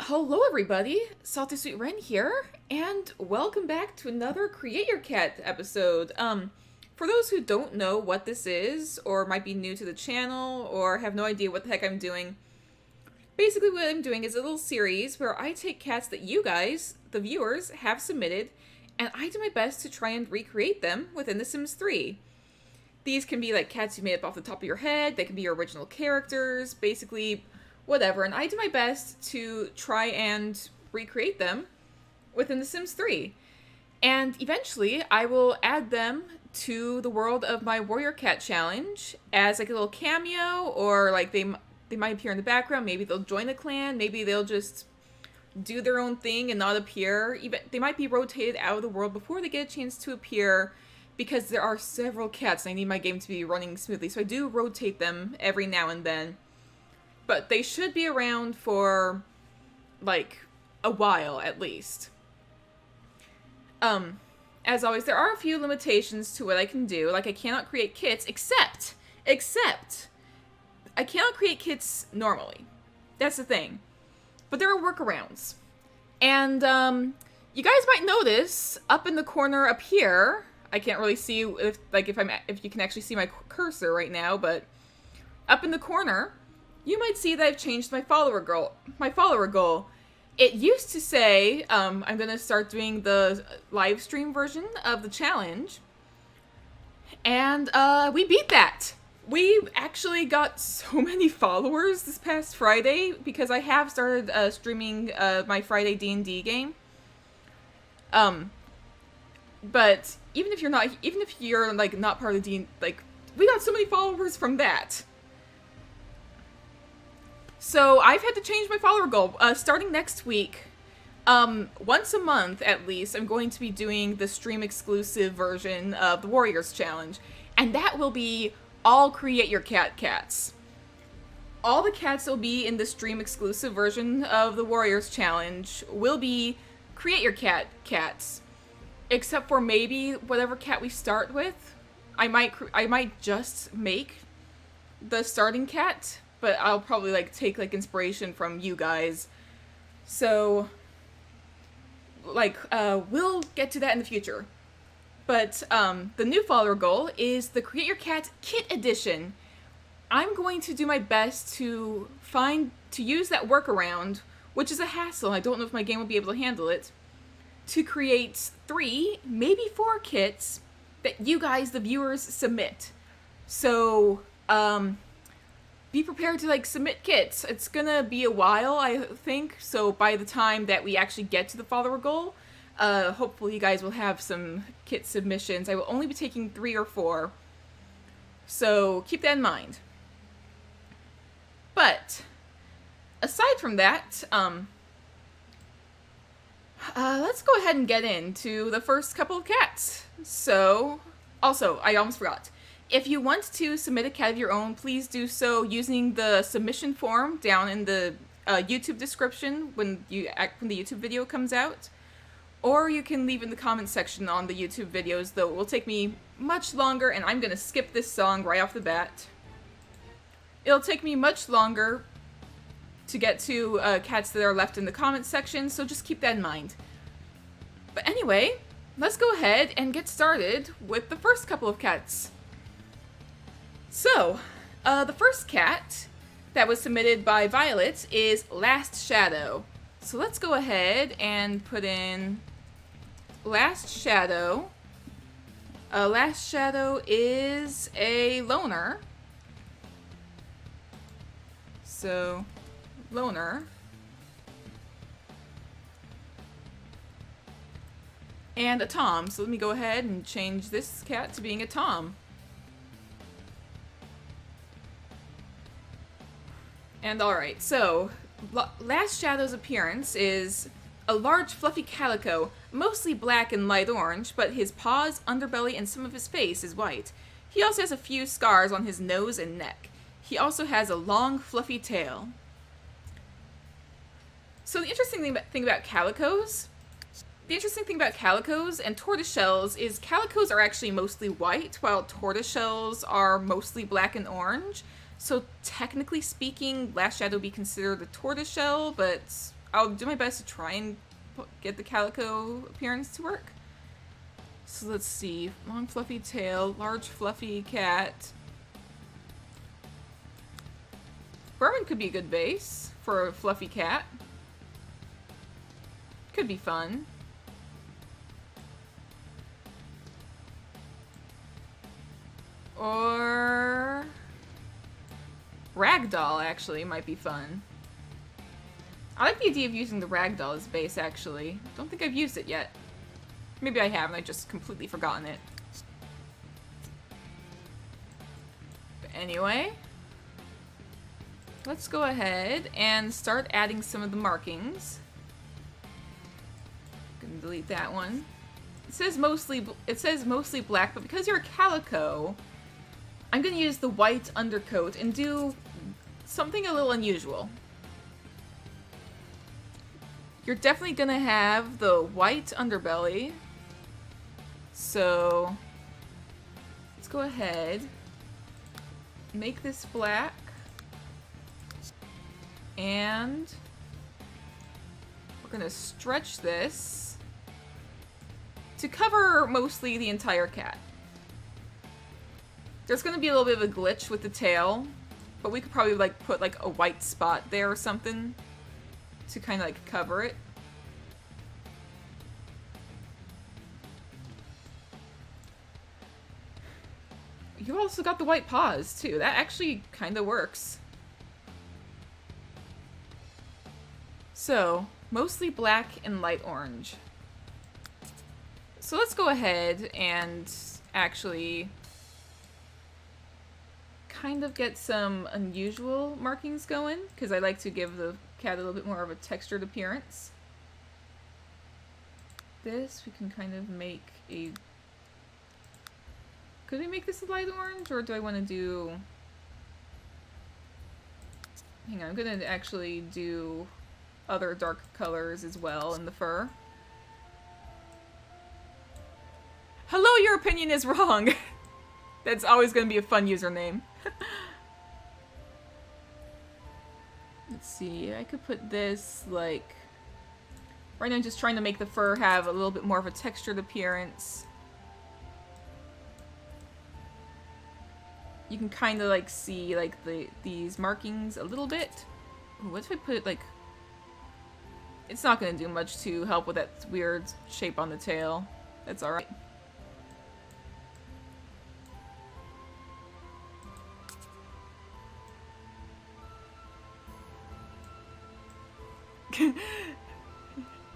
Hello everybody, Salty Sweet Ren here, and welcome back to another Create Your Cat episode. For those who don't know what this is, or might be new to the channel, or have no idea what the heck I'm doing, basically what I'm doing is a little series where I take cats that you guys, the viewers, have submitted, and I do my best to try and recreate them within The Sims 3. These can be like cats you made up off the top of your head, they can be your original characters, basically whatever, and I do my best to try and recreate them within The Sims 3. And eventually, I will add them to the world of my Warrior Cat Challenge as like a little cameo, or like they might appear in the background, maybe they'll join a clan, maybe they'll just do their own thing and not appear. Even they might be rotated out of the world before they get a chance to appear, because there are several cats and I need my game to be running smoothly, so I do rotate them every now and then. But they should be around for, like, a while, at least. As always, there are a few limitations to what I can do. Like, I cannot create kits, except, I cannot create kits normally. That's the thing. But there are workarounds. And, you guys might notice, up in the corner up here, I can't really see if you can actually see my cursor right now, but up in the corner, you might see that I've changed my follower goal. It used to say, I'm gonna start doing the live stream version of the challenge, and we beat that. We actually got so many followers this past Friday because I have started streaming my Friday D&D game. But even if you're like not part of the D, like, we got so many followers from that. So I've had to change my follower goal. Starting next week, once a month at least, I'm going to be doing the stream-exclusive version of the Warriors Challenge. And that will be all Create Your Cat cats. All the cats that will be in the stream-exclusive version of the Warriors Challenge will be Create Your Cat cats. Except for maybe whatever cat we start with. I might just make the starting cat, but I'll probably like take like inspiration from you guys. So like we'll get to that in the future. But the new follower goal is the Create Your Cat Kit Edition. I'm going to do my best to use that workaround, which is a hassle. I don't know if my game will be able to handle it, to create 3, maybe 4 kits that you guys, the viewers, submit. So be prepared to like submit kits. It's gonna be a while, I think, so by the time that we actually get to the follower goal, hopefully you guys will have some kit submissions. I will only be taking 3 or 4, so keep that in mind. But aside from that, let's go ahead and get into the first couple of cats. So, also, I almost forgot. If you want to submit a cat of your own, please do so using the submission form down in the YouTube description when the YouTube video comes out. Or you can leave in the comments section on the YouTube videos, though it will take me much longer, and I'm going to skip this song right off the bat. It'll take me much longer to get to cats that are left in the comments section, so just keep that in mind. But anyway, let's go ahead and get started with the first couple of cats. So, the first cat that was submitted by Violet is Last Shadow. So let's go ahead and put in Last Shadow. Last Shadow is a loner. So, loner. And a Tom. So let me go ahead and change this cat to being a Tom. And alright, so Last Shadow's appearance is a large fluffy calico, mostly black and light orange, but his paws, underbelly, and some of his face is white. He also has a few scars on his nose and neck. He also has a long, fluffy tail. So the interesting thing about calicos and tortoiseshells is calicos are actually mostly white, while tortoiseshells are mostly black and orange. So technically speaking, Last Shadow would be considered a tortoiseshell, but I'll do my best to try and get the calico appearance to work. So let's see. Long fluffy tail, large fluffy cat. Bourbon could be a good base for a fluffy cat. Could be fun. Or ragdoll actually might be fun. I like the idea of using the ragdoll as base actually. Don't think I've used it yet. Maybe I have and I just completely forgotten it. But anyway, let's go ahead and start adding some of the markings. Gonna delete that one. It says mostly black, but because you're a calico, I'm gonna use the white undercoat and do something a little unusual. You're definitely gonna have the white underbelly. So let's go ahead, make this black, and we're gonna stretch this to cover mostly the entire cat. There's gonna be a little bit of a glitch with the tail, but we could probably like put like a white spot there or something to kind of like cover it. You also got the white paws too. That actually kind of works. So, mostly black and light orange. So let's go ahead and actually kind of get some unusual markings going, because I like to give the cat a little bit more of a textured appearance. This, we can kind of make a... Could we make this a light orange, or do I want to do... Hang on, I'm going to actually do other dark colors as well in the fur. Hello, your opinion is wrong! That's always going to be a fun username. Let's see, I could put this, like... Right now I'm just trying to make the fur have a little bit more of a textured appearance. You can kind of, like, see, like, these markings a little bit. Ooh, what if I put, like... It's not going to do much to help with that weird shape on the tail. That's alright.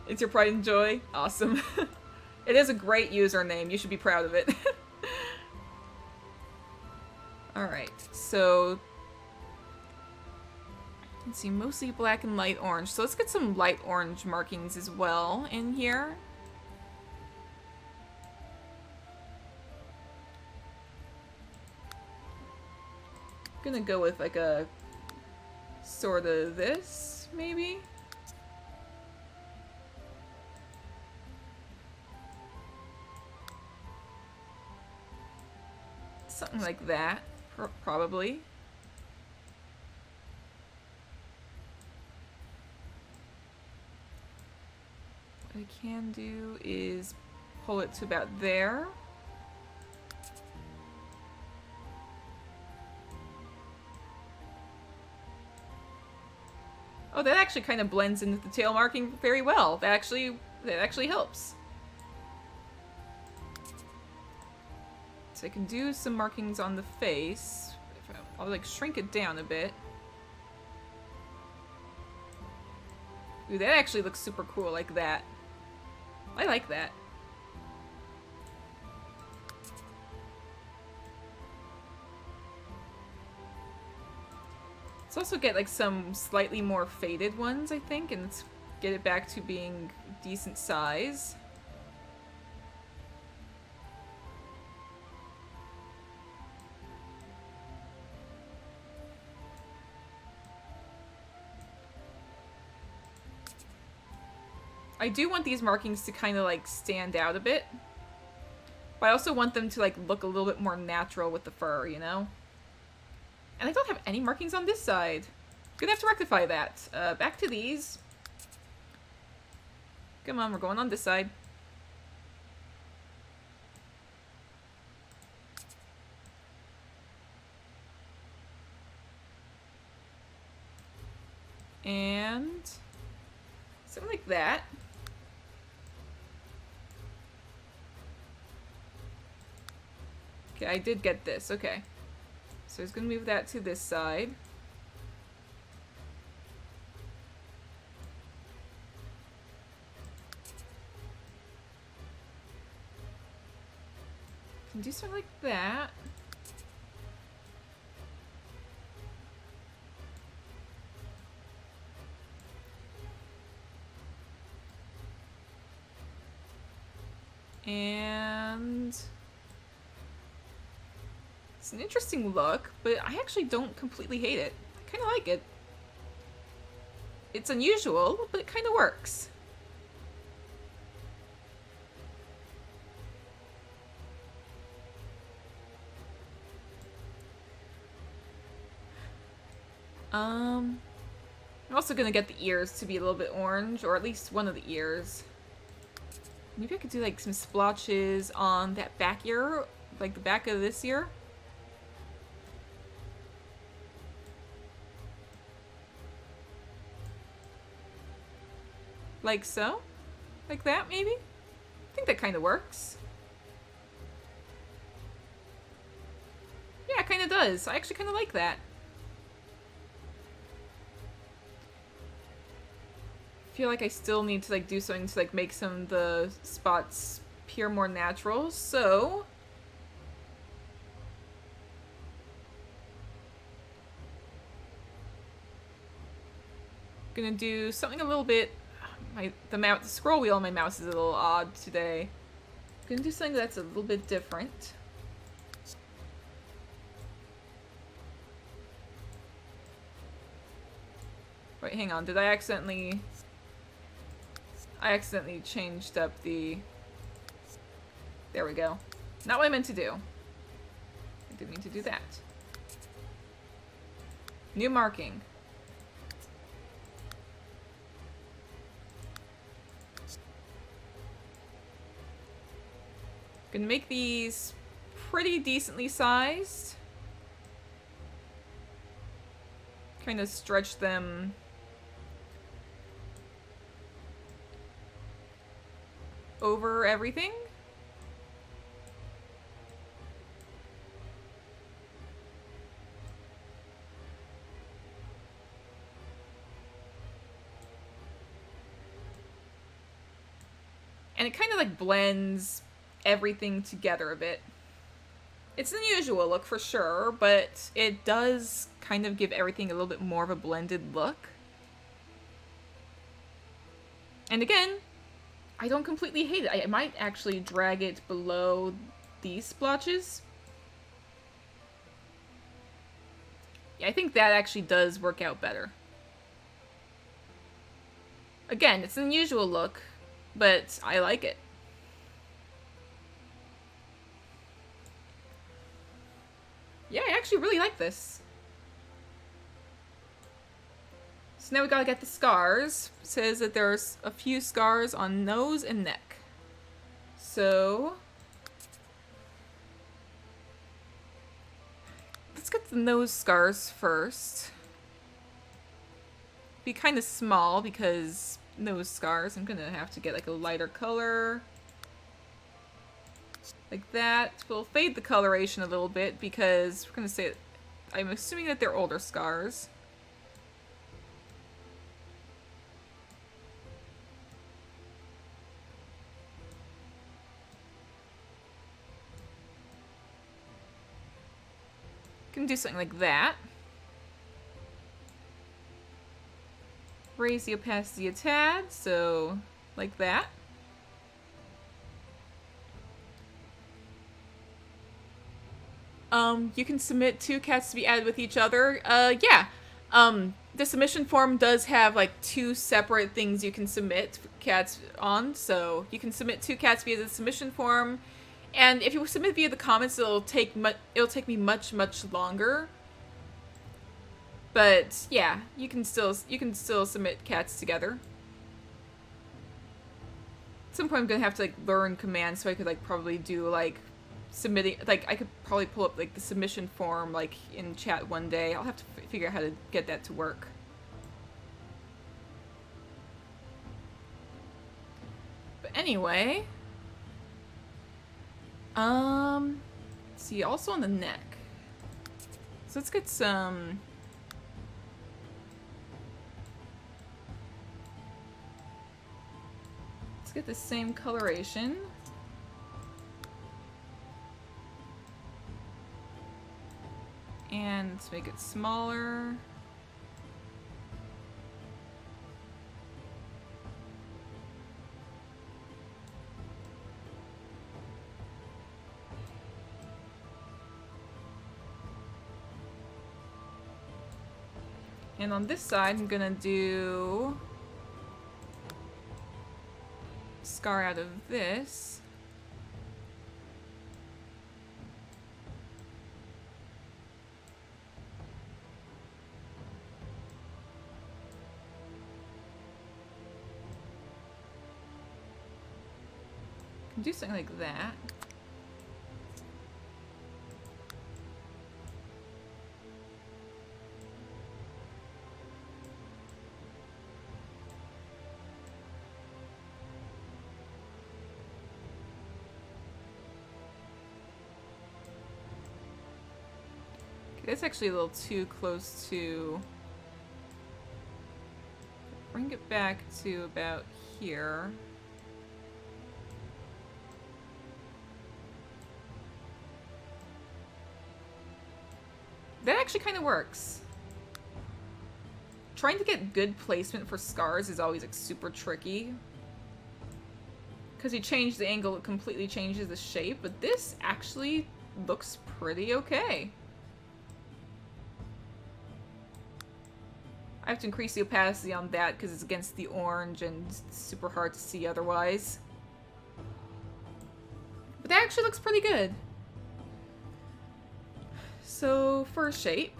It's your pride and joy? Awesome. It is a great username. You should be proud of it. Alright, so... Let's see, mostly black and light orange. So let's get some light orange markings as well in here. I'm gonna go with like a... sort of this, maybe? Something like that, probably. What I can do is pull it to about there. Oh, that actually kind of blends into the tail marking very well. That actually helps. So I can do some markings on the face. I'll like shrink it down a bit. Ooh, that actually looks super cool like that. I like that. Let's also get like some slightly more faded ones, I think, and let's get it back to being decent size. I do want these markings to kind of like stand out a bit, but I also want them to like look a little bit more natural with the fur, you know? And I don't have any markings on this side. Gonna have to rectify that. Back to these. Come on, we're going on this side. And something like that. Okay, I did get this. Okay. So I was going to move that to this side. Can do something like that. And it's an interesting look, but I actually don't completely hate it. I kind of like it. It's unusual, but it kind of works. I'm also gonna get the ears to be a little bit orange, or at least one of the ears. Maybe I could do like some splotches on that back ear, like the back of this ear. Like so? Like that, maybe? I think that kind of works. Yeah, it kind of does. I actually kind of like that. I feel like I still need to like do something to like make some of the spots appear more natural, so gonna do something a little bit. The scroll wheel on my mouse is a little odd today. Gonna do something that's a little bit different. Wait, hang on. Did I accidentally changed up the... There we go. Not what I meant to do. I didn't mean to do that. New marking. Gonna make these pretty decently sized. Kind of stretch them over everything. And it kind of like blends everything together a bit. It's an unusual look for sure, but it does kind of give everything a little bit more of a blended look. And again, I don't completely hate it. I might actually drag it below these splotches. Yeah, I think that actually does work out better. Again, it's an unusual look, but I like it. Yeah, I actually really like this. So now we gotta get the scars. It says that there's a few scars on nose and neck. So let's get the nose scars first. Be kind of small because nose scars. I'm gonna have to get like a lighter color. Like that. We'll fade the coloration a little bit because we're gonna say, I'm assuming that they're older scars. Can do something like that. Raise the opacity a tad, so like that. You can submit 2 cats to be added with each other. Yeah. The submission form does have like 2 separate things you can submit cats on, so you can submit 2 cats via the submission form, and if you submit via the comments, it'll take me much longer. But yeah, you can still submit cats together. some point I'm gonna have to like learn commands so I could like probably do like submitting, like I could probably pull up like the submission form like in chat one day. I'll have to figure out how to get that to work. But anyway, see, also on the neck. So let's get some. Let's get the same coloration. And let's make it smaller. And on this side, I'm gonna do scar out of this. Can do something like that. That's actually a little too close to... Bring it back to about here. That actually kind of works. Trying to get good placement for scars is always like super tricky. Because you change the angle, it completely changes the shape, but this actually looks pretty okay. I have to increase the opacity on that because it's against the orange and it's super hard to see otherwise. But that actually looks pretty good. So, fur shape.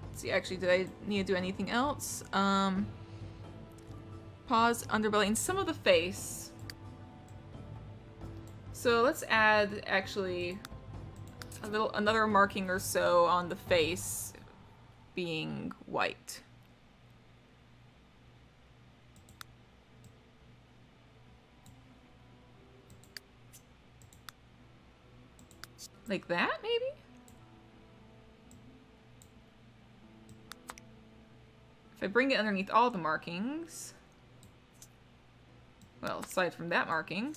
Let's see, actually, did I need to do anything else? Paws, underbelly, and some of the face. So let's add, actually, another marking or so on the face. Being white. Like that, maybe? If I bring it underneath all the markings, well, aside from that marking,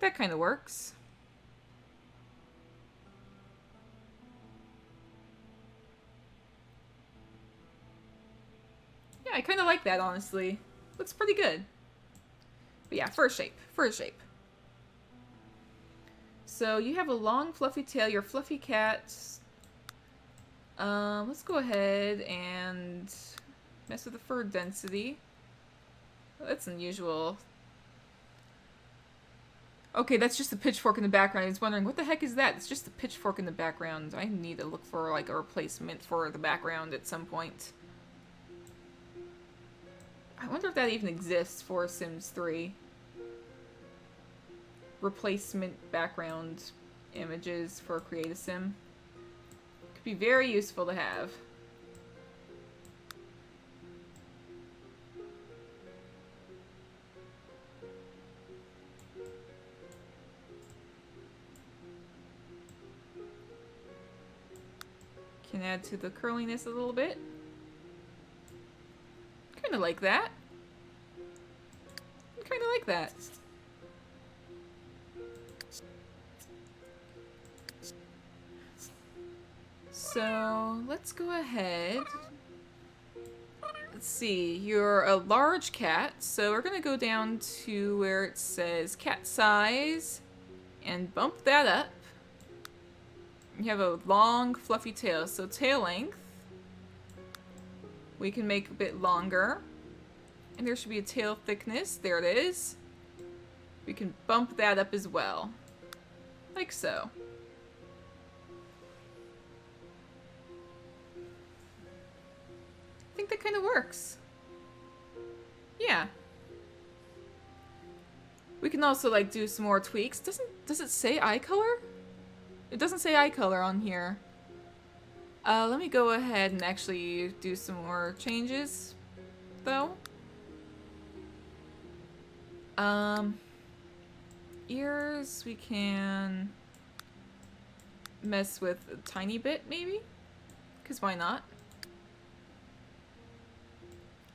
that kind of works. Yeah, I kind of like that, honestly. Looks pretty good. But yeah, fur shape. Fur shape. So you have a long, fluffy tail. You're a fluffy cat. Let's go ahead and mess with the fur density. Oh, that's unusual. Okay, that's just the pitchfork in the background. I was wondering, what the heck is that? It's just the pitchfork in the background. I need to look for, like, a replacement for the background at some point. I wonder if that even exists for Sims 3. Replacement background images for Create a Sim. Could be very useful to have. Can add to the curliness a little bit. Kind of like that. Kind of like that. So let's go ahead. Let's see. You're a large cat, so we're gonna go down to where it says cat size and bump that up. You have a long, fluffy tail, so tail length we can make a bit longer. And there should be a tail thickness. There it is. We can bump that up as well. Like so. think that kind of works. Yeah. We can also, like, do some more tweaks. Does it say eye color? It doesn't say eye color on here. Let me go ahead and actually do some more changes, though. Ears, we can mess with a tiny bit, maybe? Because why not?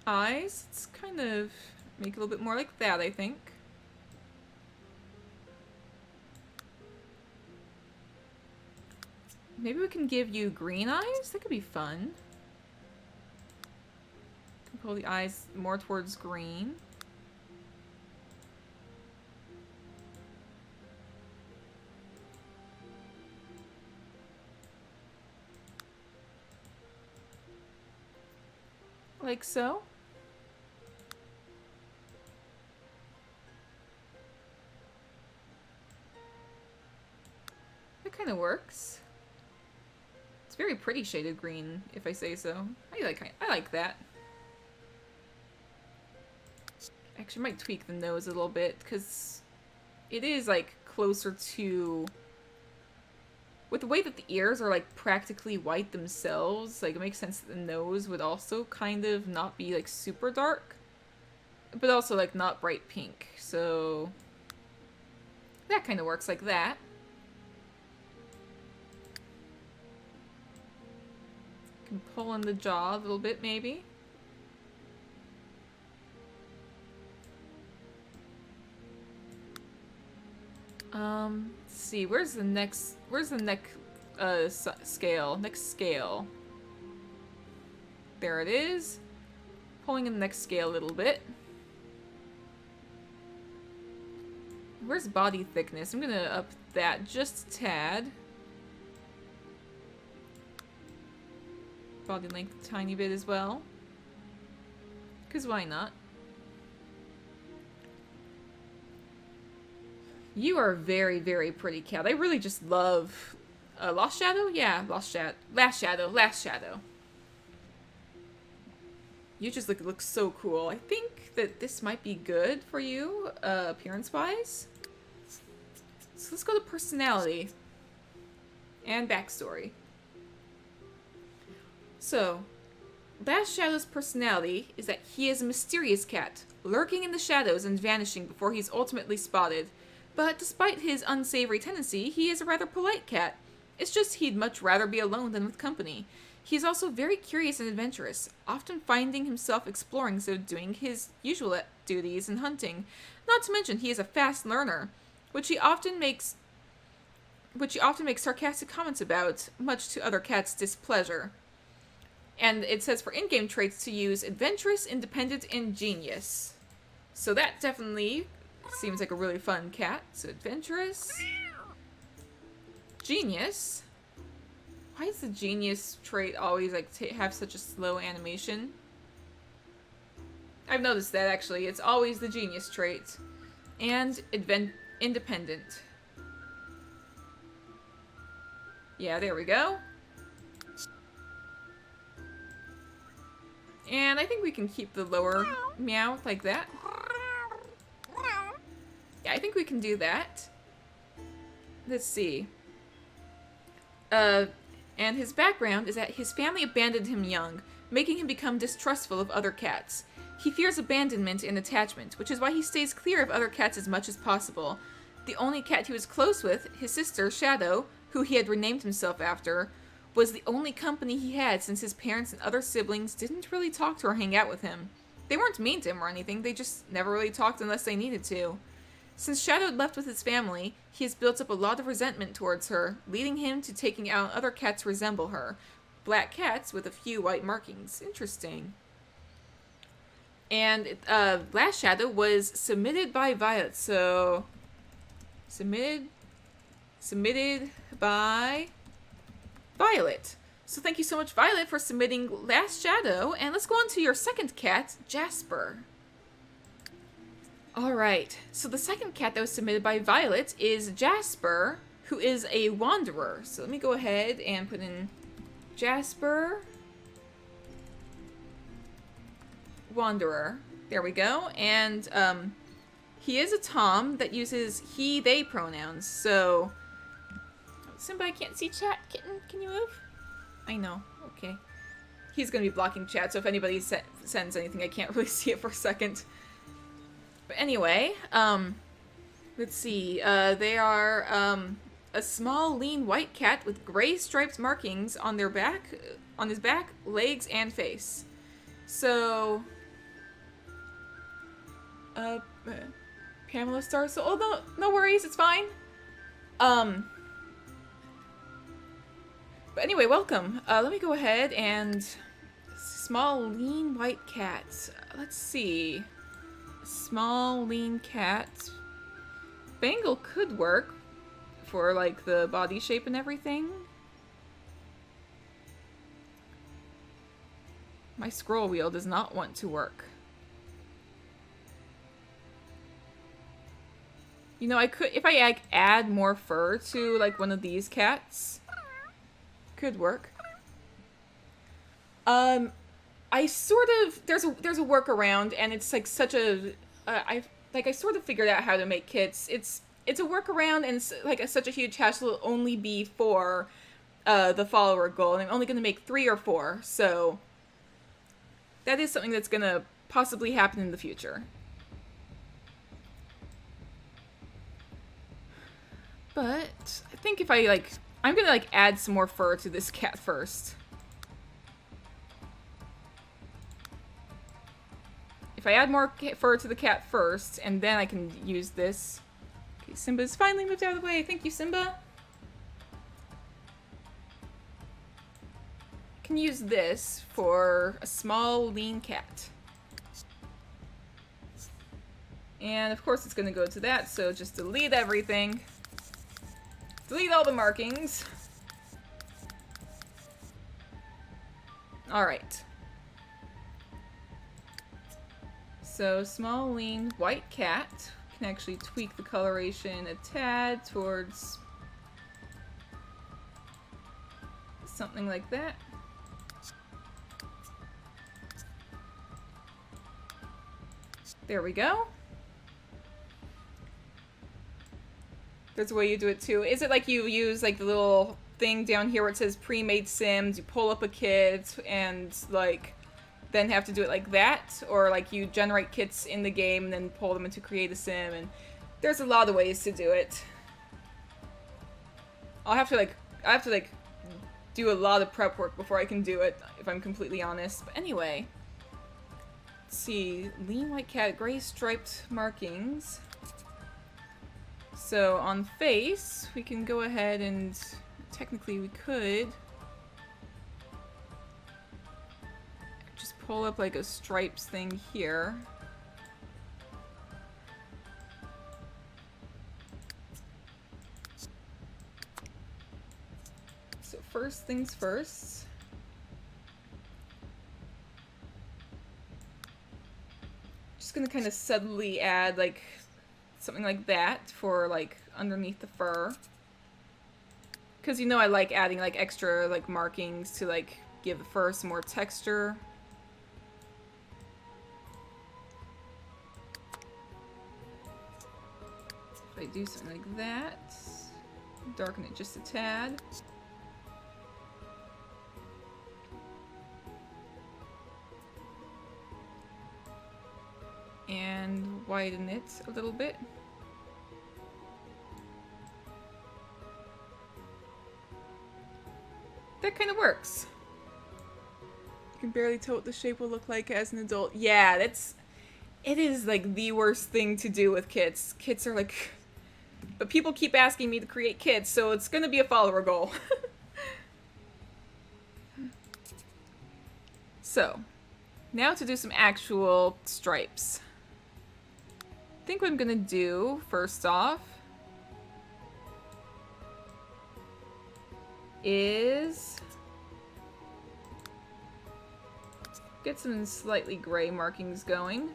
Eyes, let's kind of make it a little bit more like that, I think. Maybe we can give you green eyes? That could be fun. Can pull the eyes more towards green. Like so. That kind of works. It's very pretty shaded green, if I say so. I like that. Actually, I might tweak the nose a little bit, because it is, like, closer to... With the way that the ears are, like, practically white themselves, like, it makes sense that the nose would also kind of not be, like, super dark. But also, like, not bright pink. So... that kind of works like that. Can pull in the jaw a little bit, maybe. Let's see, where's the neck scale? Next scale. There it is. Pulling in the next scale a little bit. Where's body thickness? I'm gonna up that just a tad. Body length a tiny bit as well. Because why not? You are very, very pretty, cat. I really just love... Lost Shadow? Yeah, Last Shadow. You just look so cool. I think that this might be good for you, appearance-wise. So let's go to personality. And backstory. So, Last Shadow's personality is that he is a mysterious cat, lurking in the shadows and vanishing before he's ultimately spotted. But despite his unsavory tendency, he is a rather polite cat. It's just he'd much rather be alone than with company. He's also very curious and adventurous, often finding himself exploring instead of doing his usual duties and hunting. Not to mention he is a fast learner, which he often makes sarcastic comments about, much to other cats' displeasure. And it says for in-game traits to use adventurous, independent, and genius. So that definitely seems like a really fun cat. So adventurous. Genius. Why does the genius trait always like have such a slow animation? I've noticed that actually. It's always the genius trait. And independent. Yeah, there we go. And I think we can keep the lower meow like that. Yeah, I think we can do that. Let's see. And his background is that his family abandoned him young, making him become distrustful of other cats. He fears abandonment and attachment, which is why he stays clear of other cats as much as possible. The only cat he was close with, his sister, Shadow, who he had renamed himself after, was the only company he had since his parents and other siblings didn't really talk to or hang out with him. They weren't mean to him or anything, they just never really talked unless they needed to. Since Shadow had left with his family, he has built up a lot of resentment towards her, leading him to taking out other cats who resemble her. Black cats with a few white markings. Interesting. And Last Shadow was submitted by Violet, so... Submitted by Violet. So thank you so much, Violet, for submitting Last Shadow. And let's go on to your second cat, Jasper. Alright, so the second cat that was submitted by Violet is Jasper, who is a wanderer. So let me go ahead and put in Jasper. Wanderer. There we go. And he is a Tom that uses he, they pronouns. So, Simba, I can't see chat. Kitten, can you move? I know. Okay. He's going to be blocking chat, so if anybody sends anything, I can't really see it for a second. But anyway, let's see. They are a small, lean white cat with gray striped markings on their back, on his back, legs, and face. So, Pamela Star. So, oh no worries, it's fine. But anyway, welcome. Let me go ahead and small, lean white cat. Let's see. Small, lean cat. Bengal could work for like the body shape and everything. My scroll wheel does not want to work. You know, I could, if I like add more fur to like one of these cats, could work. I sort of, there's a workaround, and it's like such a, I sort of figured out how to make kits. It's a workaround, and it's like such a huge hassle. It'll only be for the follower goal, and I'm only going to make 3 or 4, so that is something that's going to possibly happen in the future. But I think if I like, I'm going to like add some more fur to this cat first. If I add more fur to the cat first, and then I can use this. Okay, Simba's finally moved out of the way. Thank you, Simba. I can use this for a small, lean cat. And of course it's going to go to that, so just delete everything. Delete all the markings. Alright. So, small, lean, white cat. Can actually tweak the coloration a tad towards something like that. There we go. There's a way you do it too. Is it like you use like the little thing down here where it says pre-made sims, you pull up a kit and like then have to do it like that, or like you generate kits in the game and then pull them into create a sim, and there's a lot of ways to do it. I have to do a lot of prep work before I can do it, if I'm completely honest. But anyway, let's see, lean white cat, gray striped markings. So on face, we can go ahead and technically we could just pull up like a stripes thing here. So first things first. Just gonna kind of subtly add like something like that for like underneath the fur. Because you know I like adding like extra like markings to like give the fur some more texture. If I do something like that, darken it just a tad. And widen it a little bit. That kind of works. You can barely tell what the shape will look like as an adult. Yeah, it is like the worst thing to do with kits. Kits are like, but people keep asking me to create kits, so it's gonna be a follower goal. So, now to do some actual stripes. I think what I'm gonna do, first off, is get some slightly gray markings going.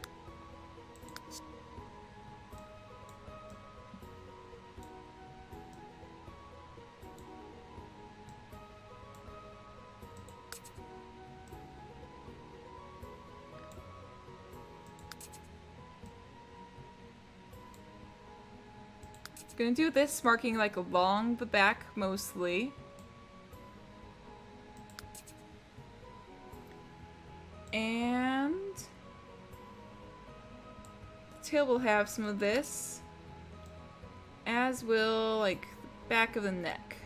Gonna do this marking like along the back mostly. And the tail will have some of this, as will like the back of the neck.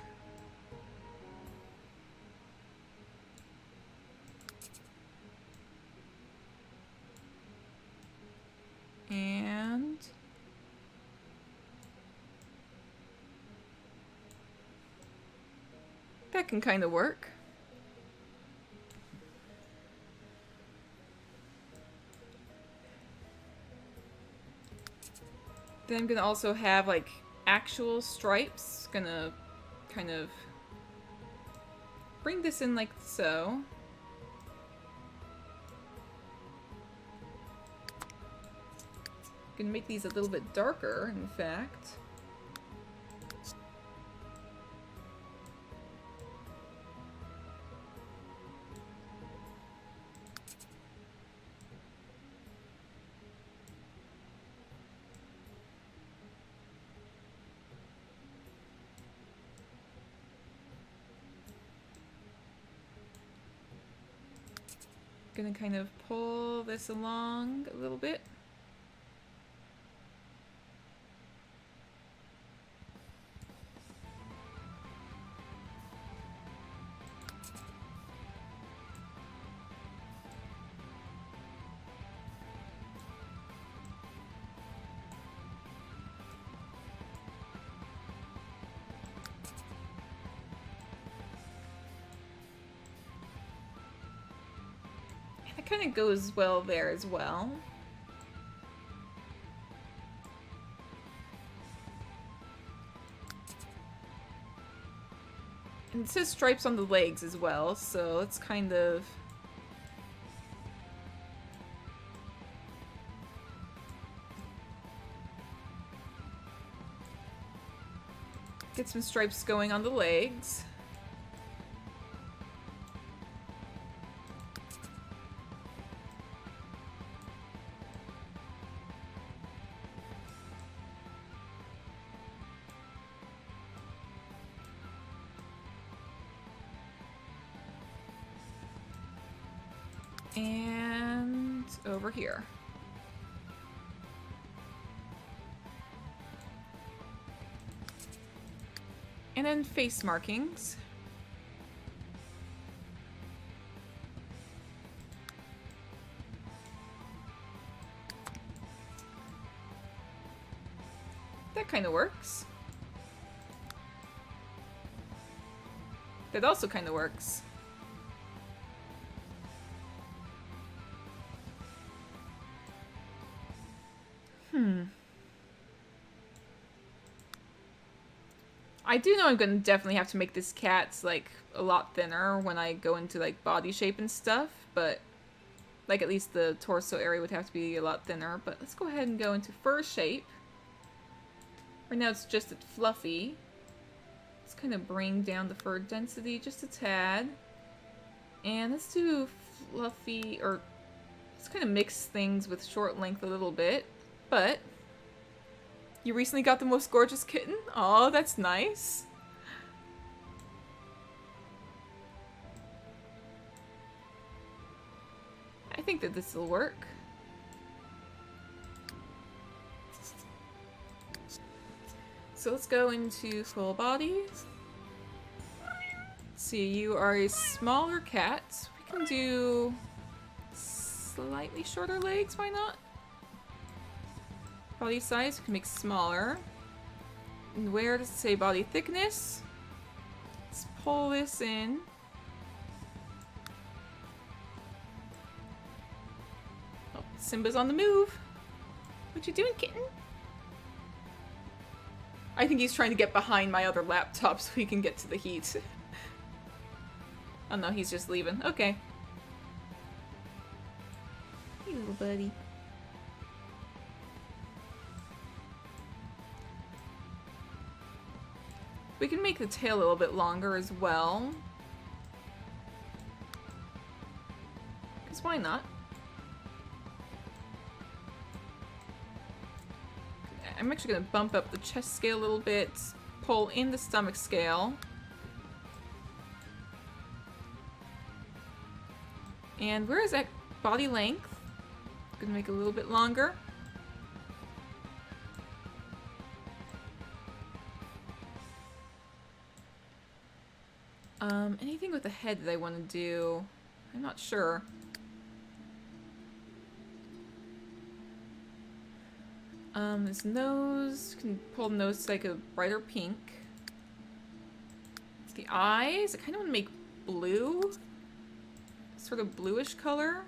And that can kind of work. Then I'm gonna also have like actual stripes. Gonna kind of bring this in like so. Gonna make these a little bit darker, in fact. Gonna kind of pull this along a little bit. It kind of goes well there as well. And it says stripes on the legs as well, so it's kind of... Get some stripes going on the legs. And over here. And then face markings. That kind of works. That also kind of works. I do know I'm going to definitely have to make this cat's, like, a lot thinner when I go into, like, body shape and stuff, but, like, at least the torso area would have to be a lot thinner. But let's go ahead and go into fur shape. Right now it's just at fluffy. Let's kind of bring down the fur density just a tad. And let's do fluffy, or let's kind of mix things with short length a little bit, but... You recently got the most gorgeous kitten? Oh, that's nice. I think that this will work. So let's go into full body. Let's see, you are a smaller cat. We can do slightly shorter legs, why not? Body size, we can make smaller. And where does it say body thickness? Let's pull this in. Oh, Simba's on the move. What you doing, kitten? I think he's trying to get behind my other laptop so he can get to the heat. Oh no, he's just leaving. Okay. Hey, little buddy. We can make the tail a little bit longer as well. Because why not? I'm actually going to bump up the chest scale a little bit, pull in the stomach scale. And where is that body length? Gonna make it a little bit longer. Anything with the head that I want to do? I'm not sure. His nose, can pull the nose to like a brighter pink. The eyes, I kind of want to make blue. Sort of bluish color.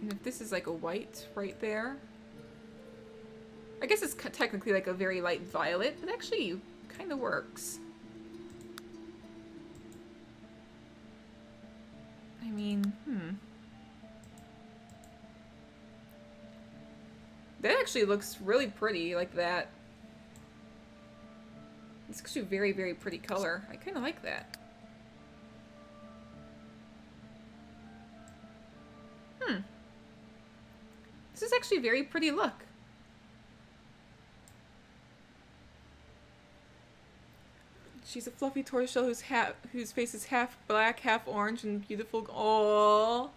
And if this is like a white right there. I guess it's technically like a very light violet, but actually kind of works. I mean, That actually looks really pretty, like that. It's actually a very, very pretty color. I kind of like that. This is actually a very pretty look. She's a fluffy tortoiseshell whose face is half black, half orange, and beautiful. Oh,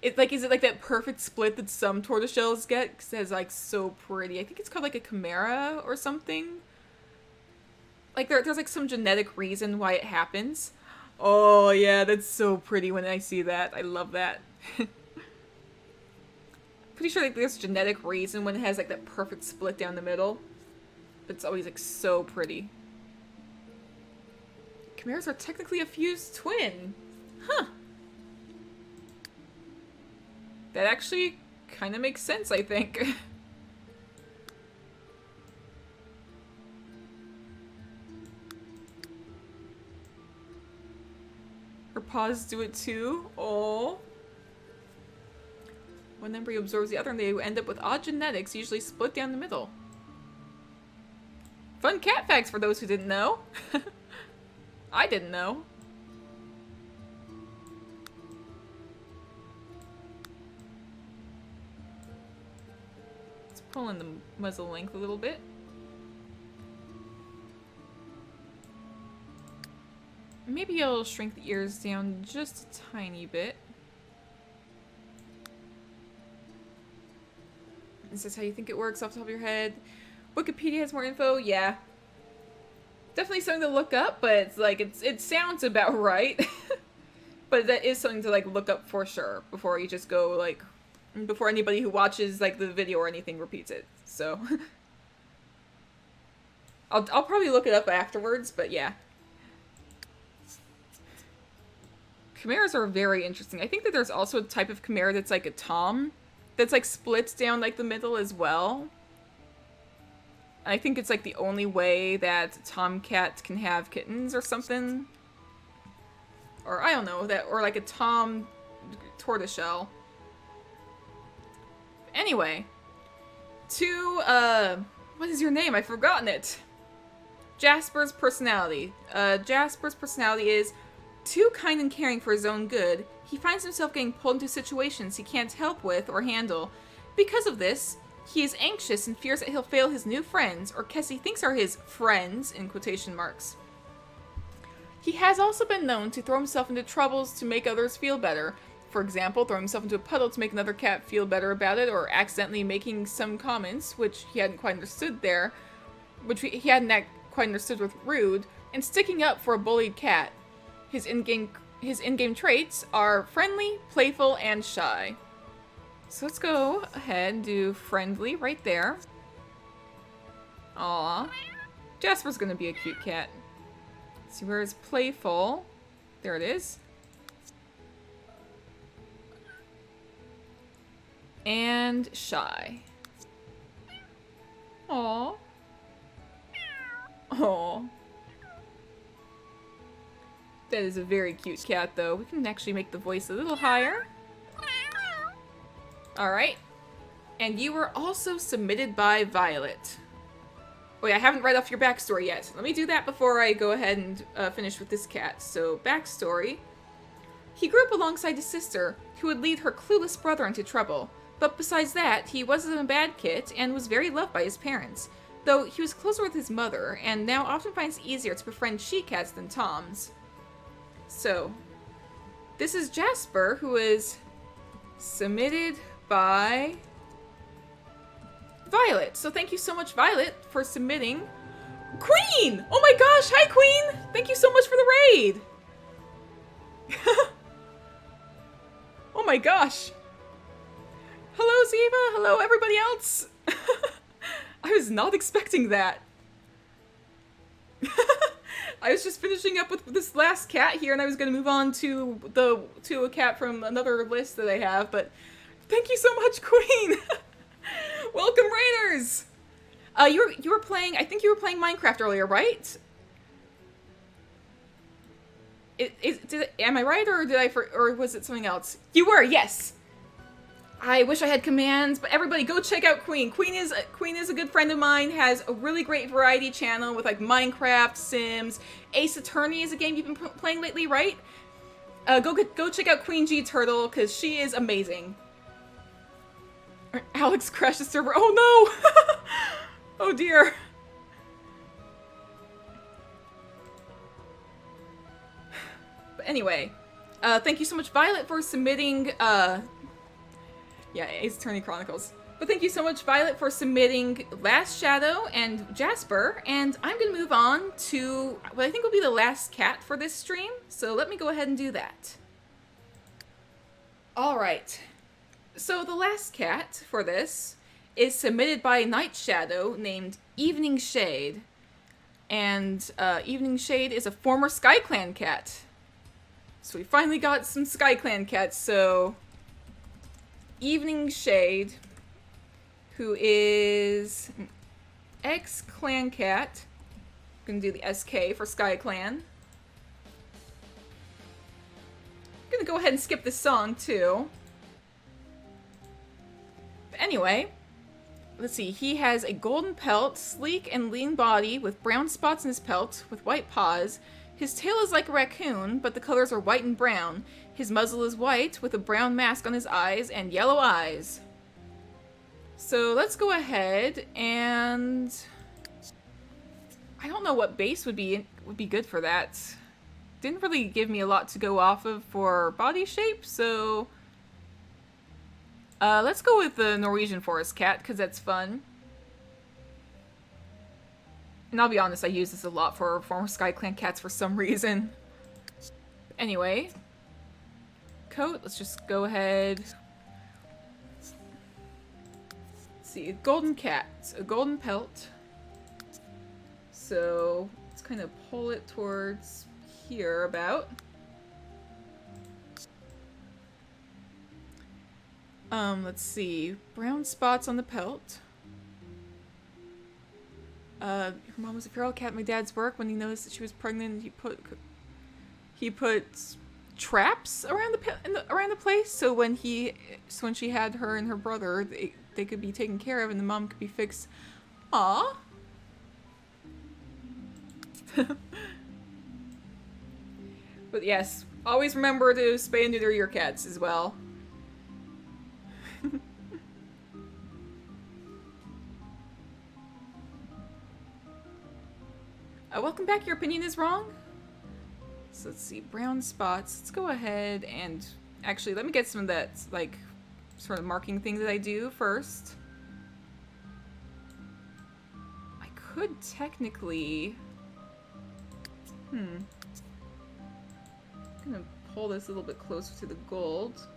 is it like that perfect split that some tortoiseshells get? Because it's like so pretty. I think it's called like a chimera or something. Like there's like some genetic reason why it happens. Oh yeah, that's so pretty when I see that. I love that. Pretty sure like there's a genetic reason when it has like that perfect split down the middle. It's always like so pretty. Chimeras are technically a fused twin. Huh. That actually kind of makes sense, I think. Her paws do it too. Oh. One embryo absorbs the other and they end up with odd genetics, usually split down the middle. Fun cat facts for those who didn't know. I didn't know. Let's pull in the muzzle length a little bit. Maybe I'll shrink the ears down just a tiny bit. Is this how you think it works off the top of your head? Wikipedia has more info? Yeah. Definitely something to look up, but it's like, it sounds about right. But that is something to like look up for sure before you just go like, before anybody who watches like the video or anything repeats it. So I'll probably look it up afterwards, but yeah. Chimeras are very interesting. I think that there's also a type of chimera that's like a tom, that's like splits down like the middle as well. I think it's like the only way that tomcats can have kittens or something. Or I don't know, that, or like a tom tortoiseshell. Anyway, to what is your name? I've forgotten it. Jasper's personality. Jasper's personality is too kind and caring for his own good. He finds himself getting pulled into situations he can't help with or handle. Because of this, he is anxious and fears that he'll fail his new friends, or Cassie thinks are his friends, in quotation marks. He has also been known to throw himself into troubles to make others feel better. For example, throwing himself into a puddle to make another cat feel better about it, or accidentally making some comments, which he hadn't quite understood there, which he hadn't quite understood with rude, and sticking up for a bullied cat. His in-game traits are friendly, playful, and shy. So let's go ahead and do friendly right there. Aww. Jasper's gonna be a cute cat. Let's see, where is playful? There it is. And shy. Aww. Aww. That is a very cute cat, though. We can actually make the voice a little higher. Alright. And you were also submitted by Violet. Wait, I haven't read off your backstory yet. Let me do that before I go ahead and finish with this cat. So, backstory. He grew up alongside his sister, who would lead her clueless brother into trouble. But besides that, he wasn't a bad kid and was very loved by his parents. Though he was closer with his mother, and now often finds it easier to befriend she-cats than toms. So, this is Jasper, who is submitted by Violet. So thank you so much, Violet, for submitting. Queen! Oh my gosh, hi Queen! Thank you so much for the raid! Oh my gosh. Hello, Ziva. Hello, everybody else. I was not expecting that. I was just finishing up with this last cat here, and I was going to move on to a cat from another list that I have, but thank you so much, Queen. Welcome, Raiders. You were playing. I think you were playing Minecraft earlier, right? Am I right, or was it something else? You were, yes. I wish I had commands, but everybody go check out Queen. Queen is a good friend of mine, has a really great variety channel with like Minecraft, Sims. Ace Attorney is a game you've been playing lately, right? Go check out Queen G Turtle, because she is amazing. Alex crashed the server. Oh no! Oh dear. But anyway, thank you so much, Violet, for submitting, yeah, Ace Attorney Chronicles. But thank you so much, Violet, for submitting Last Shadow and Jasper, and I'm gonna move on to what I think will be the last cat for this stream, so let me go ahead and do that. Alright, so the last cat for this is submitted by Night Shadow named Evening Shade, and Evening Shade is a former SkyClan cat. So we finally got some SkyClan cats, so Evening Shade, who is an ex-clan cat. I'm gonna do the SK for SkyClan. I'm gonna go ahead and skip this song too. But anyway, let's see. He has a golden pelt, sleek and lean body with brown spots in his pelt with white paws. His tail is like a raccoon, but the colors are white and brown. His muzzle is white with a brown mask on his eyes and yellow eyes. So let's go ahead and I don't know what base would be good for that. Didn't really give me a lot to go off of for body shape, so let's go with the Norwegian forest cat because that's fun. And I'll be honest, I use this a lot for former SkyClan cats for some reason. Anyway, coat, let's just go ahead. Let's see, golden cat, a golden pelt. So let's kind of pull it towards here about. Let's see, brown spots on the pelt. Her mom was a feral cat at my dad's work. When he noticed that she was pregnant, he put traps around the place. So when she had her and her brother, they could be taken care of, and the mom could be fixed. Aww. But yes, always remember to spay and neuter your cats as well. Welcome back, your opinion is wrong. So let's see, brown spots. Let's go ahead and actually let me get some of that like sort of marking thing that I do first. I could technically I'm gonna pull this a little bit closer to the gold.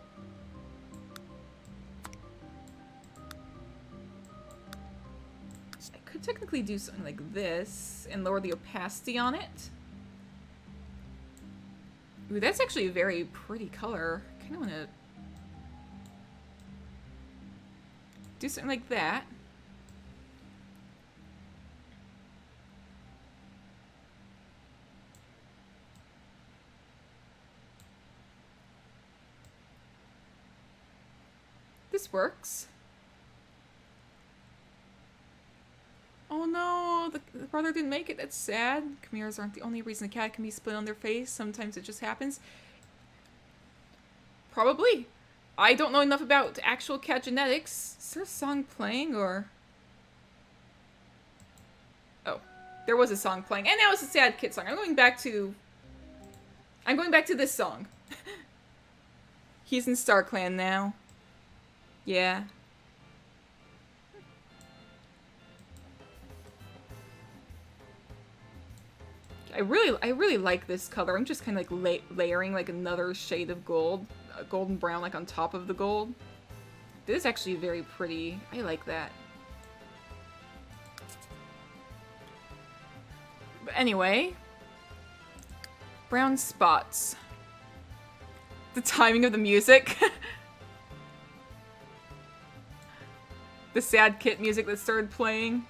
Could technically do something like this and lower the opacity on it. Ooh, that's actually a very pretty color. I kind of want to do something like that. This works. Oh Oh no, the brother didn't make it. That's sad. Chimeras aren't the only reason a cat can be split on their face. Sometimes it just happens. Probably. I don't know enough about actual cat genetics. Is there a song playing or... Oh, there was a song playing. And now it's a sad kid song. I'm going back to this song. He's in StarClan now. Yeah. I really like this color. I'm just kind of like layering like another shade of gold, golden brown, like on top of the gold. This is actually very pretty. I like that. But anyway, brown spots. The timing of the music. The sad kit music that started playing.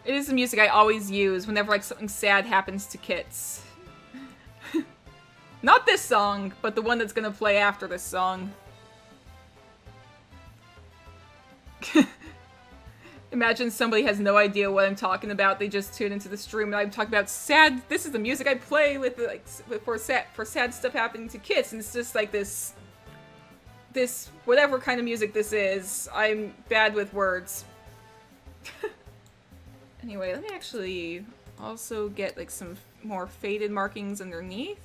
It is the music I always use whenever like something sad happens to kits. Not this song, but the one that's gonna play after this song. Imagine somebody has no idea what I'm talking about. They just tune into the stream and I'm talking about sad. This is the music I play with like for sad stuff happening to kids, and it's just like this whatever kind of music this is. I'm bad with words. Anyway, let me actually also get like some more faded markings underneath.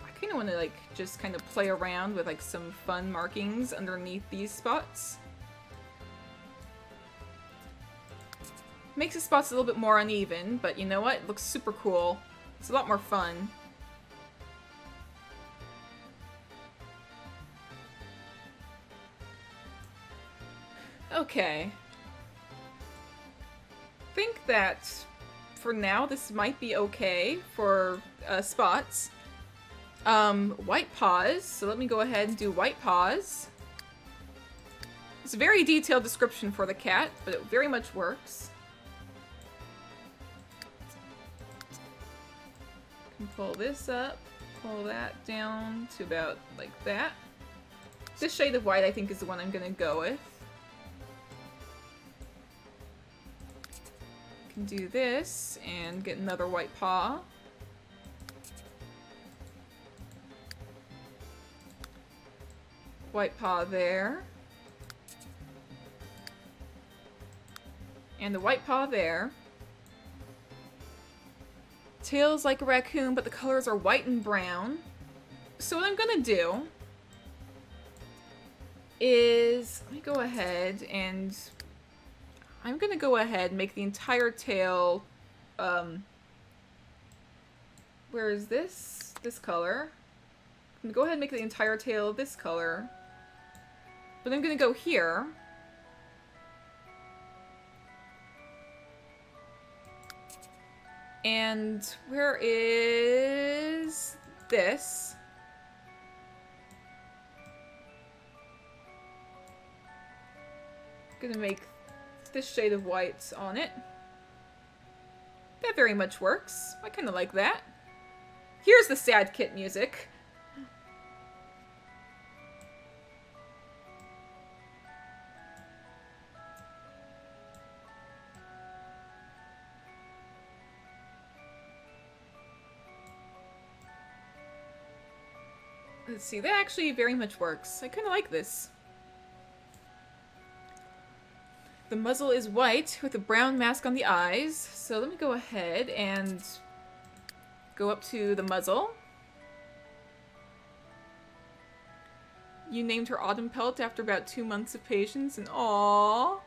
I kind of want to like just kind of play around with like some fun markings underneath these spots. Makes the spots a little bit more uneven, but you know what? It looks super cool. It's a lot more fun. Okay. I think that for now this might be okay for spots. White paws. So let me go ahead and do white paws. It's a very detailed description for the cat, but it very much works. Pull this up, pull that down to about like that. This shade of white I think is the one I'm gonna go with. Can do this and get another white paw. White paw there. And the white paw there. Tail's like a raccoon, but the colors are white and brown. So what I'm gonna do is, let me go ahead and I'm gonna go ahead and make the entire tail, where is this? This color. I'm gonna go ahead and make the entire tail this color. But I'm gonna go here. And where is this? Gonna make this shade of white on it. That very much works. I kind of like that. Here's the sad kit music. Let's see, that actually very much works. I kind of like this. The muzzle is white with a brown mask on the eyes. So let me go ahead and go up to the muzzle. You named her Autumn Pelt after about 2 months of patience, and aww.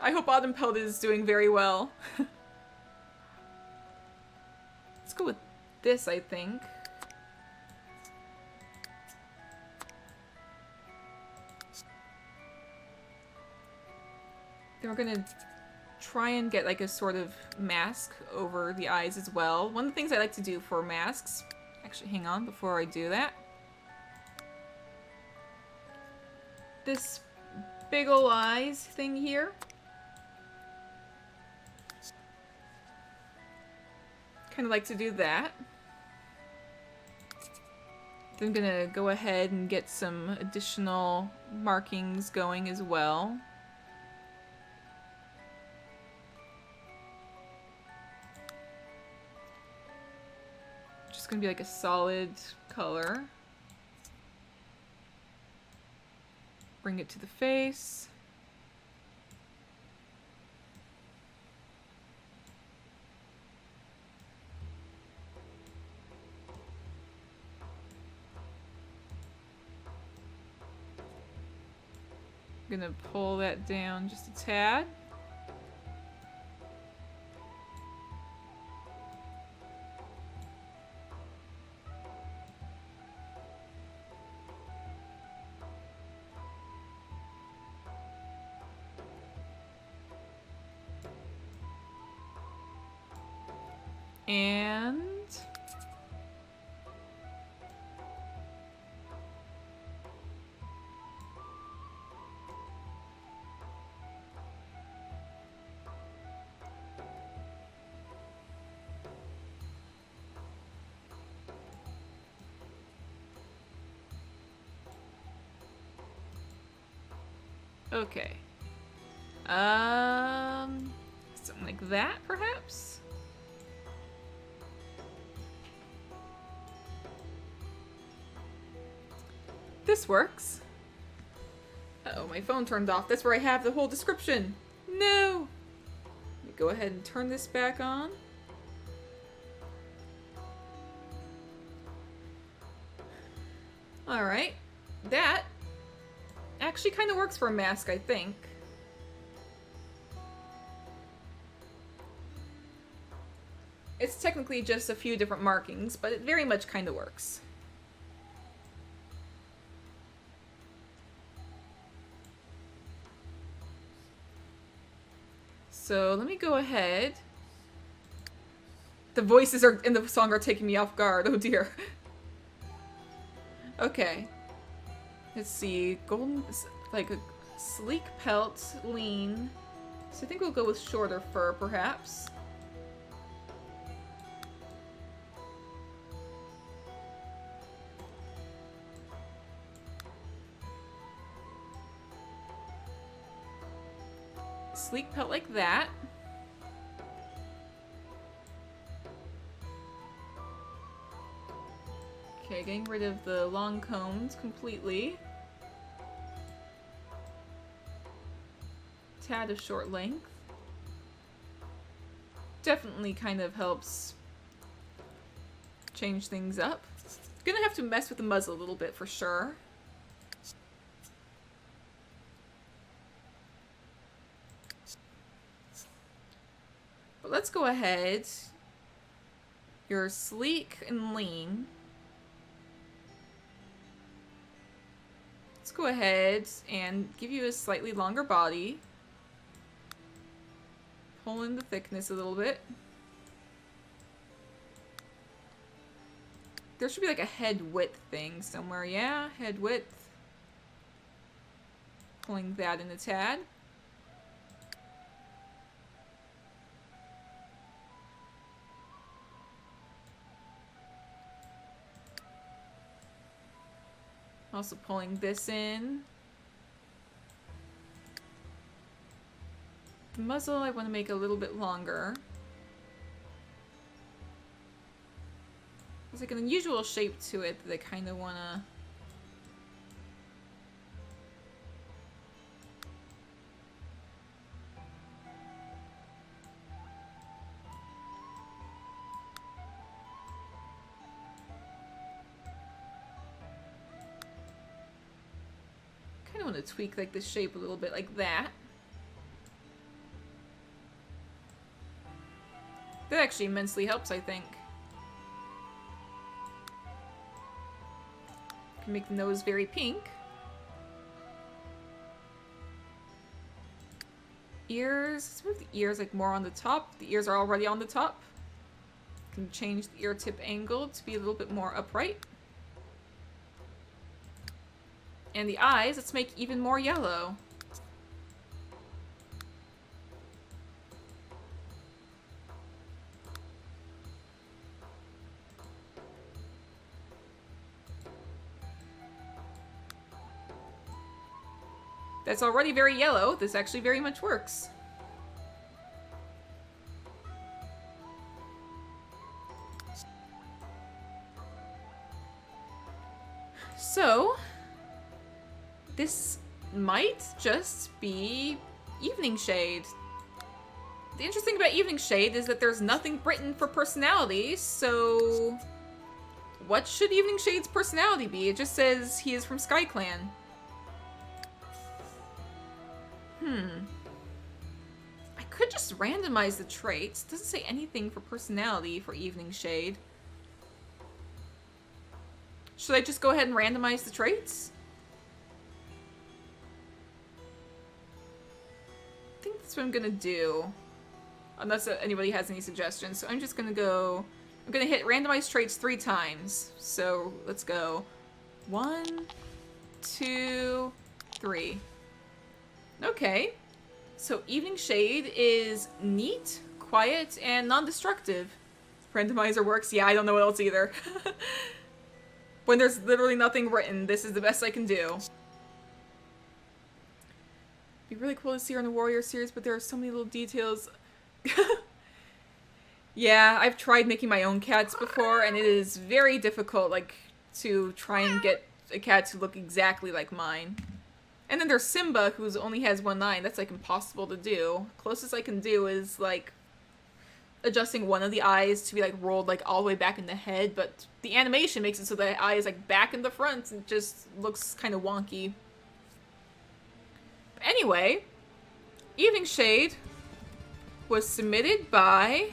I hope Autumn Pelt is doing very well. Let's go with this, I think. Then we're gonna try and get like a sort of mask over the eyes as well. One of the things I like to do for masks, actually hang on before I do that. This big ol' eyes thing here. Kind of like to do that. Then I'm gonna go ahead and get some additional markings going as well. Just gonna be like a solid color. Bring it to the face. I'm gonna pull that down just a tad. And okay. Something like that, perhaps? This works. Uh-oh, my phone turned off. That's where I have the whole description. No! Let me go ahead and turn this back on. Alright. That actually kind of works for a mask, I think. It's technically just a few different markings, but it very much kind of works. So let me go ahead. The voices are in the song are taking me off guard. Oh dear. Okay. Let's see. Golden, like a sleek pelt, lean. So I think we'll go with shorter fur, perhaps. Sleek pelt like that. Okay, getting rid of the long combs completely. Tad of short length. Definitely kind of helps change things up. Gonna have to mess with the muzzle a little bit for sure. But let's go ahead. You're sleek and lean. Let's go ahead and give you a slightly longer body. Pull in the thickness a little bit. There should be like a head width thing somewhere. Yeah, head width. Pulling that in a tad. Also pulling this in. The muzzle I want to make a little bit longer. There's like an unusual shape to it that I kind of want to... kind of want to tweak like the shape a little bit like that. That actually immensely helps, I think. Can make the nose very pink. ears. Let's move the ears like more on the top. The ears are already on the top. Can change the ear tip angle to be a little bit more upright. And the eyes, let's make even more yellow. That's already very yellow. This actually very much works. So, this might just be Evening Shade. The interesting thing about Evening Shade is that there's nothing written for personality, so what should Evening Shade's personality be? It just says he is from Sky Clan. I could just randomize the traits. It doesn't say anything for personality for Evening Shade. Should I just go ahead and randomize the traits? I think that's what I'm gonna do. Unless anybody has any suggestions. So I'm just gonna go... I'm gonna hit randomize traits 3 times. So let's go. 1, 2, 3. Okay. So Evening Shade is neat, quiet, and non-destructive. Randomizer works? Yeah, I don't know what else either. When there's literally nothing written, this is the best I can do. It'd be really cool to see her in the Warrior series, but there are so many little details. Yeah, I've tried making my own cats before, and it is very difficult, like, to try and get a cat to look exactly like mine. And then there's Simba, who only has 1 eye, and that's, like, impossible to do. Closest I can do is, like, adjusting one of the eyes to be, like, rolled, like, all the way back in the head, but the animation makes it so the eye is, like, back in the front, and it just looks kind of wonky. But anyway, Evening Shade was submitted by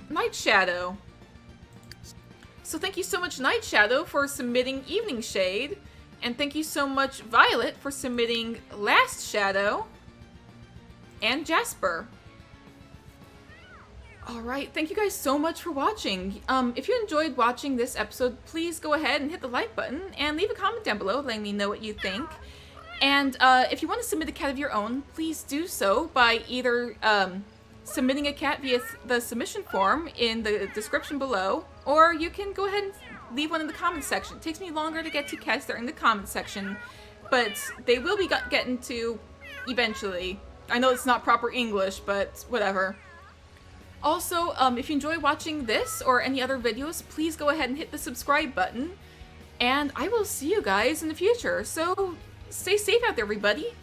Night Shadow. So thank you so much, Night Shadow, for submitting Evening Shade. And thank you so much, Violet, for submitting Last Shadow and Jasper. Alright, thank you guys so much for watching. If you enjoyed watching this episode, please go ahead and hit the like button and leave a comment down below letting me know what you think. And if you want to submit a cat of your own, please do so by either submitting a cat via the submission form in the description below, or you can go ahead and leave one in the comment section. It takes me longer to get to cats that are in the comment section, but they will be getting to eventually. I know it's not proper English, but whatever. Also, if you enjoy watching this or any other videos, please go ahead and hit the subscribe button, and I will see you guys in the future. So, stay safe out there, everybody.